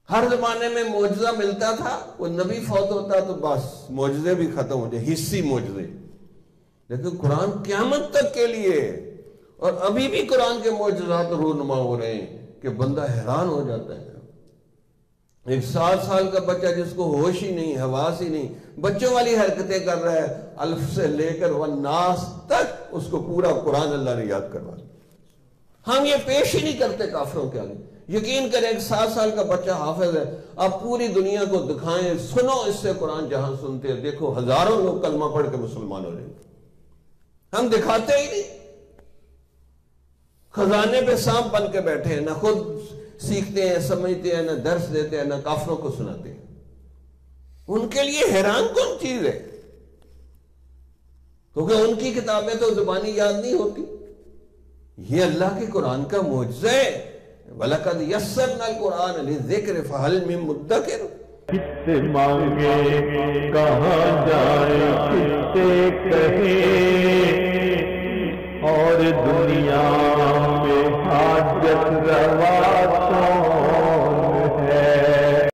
ہر زمانے میں معجزہ ملتا تھا، وہ نبی فوت ہوتا تو بس معجزے بھی ختم ہو جائے، حصی معجزے. لیکن قرآن قیامت تک کے لیے، اور ابھی بھی قرآن کے معجزات رونما ہو رہے ہیں کہ بندہ حیران ہو جاتا ہے. ایک 7 سال کا بچہ جس کو ہوش ہی نہیں، حواس ہی نہیں، بچوں والی حرکتیں کر رہا ہے، الف سے لے کر والناس تک اس کو پورا قرآن اللہ نے یاد کروا دیا. ہم یہ پیش ہی نہیں کرتے کافروں کے آگے. یقین کریں ایک 7 سال کا بچہ حافظ ہے، آپ پوری دنیا کو دکھائیں، سنو اس سے قرآن جہاں سنتے ہیں، دیکھو ہزاروں لوگ کلمہ پڑھ کے مسلمان ہو جائیں گے. ہم دکھاتے ہی نہیں، خزانے پہ سانپ بن کے بیٹھے ہیں، نہ خود سیکھتے ہیں، سمجھتے ہیں، نہ درس دیتے ہیں، نہ کافروں کو سناتے ہیں. ان کے لیے حیران کون چیز ہے، کیونکہ ان کی کتابیں تو زبانی یاد نہیں ہوتی. یہ اللہ کے قرآن کا معجزہ ہے. وَلَقَدْ يَسَّرْنَا الْقُرْآنَ لِلذِّكْرِ فَهَلْ مِن مُدَّكِرٍ. کس سے مانگے کہاں جائے، کس سے کہیں، اور دنیا میں حاجت روا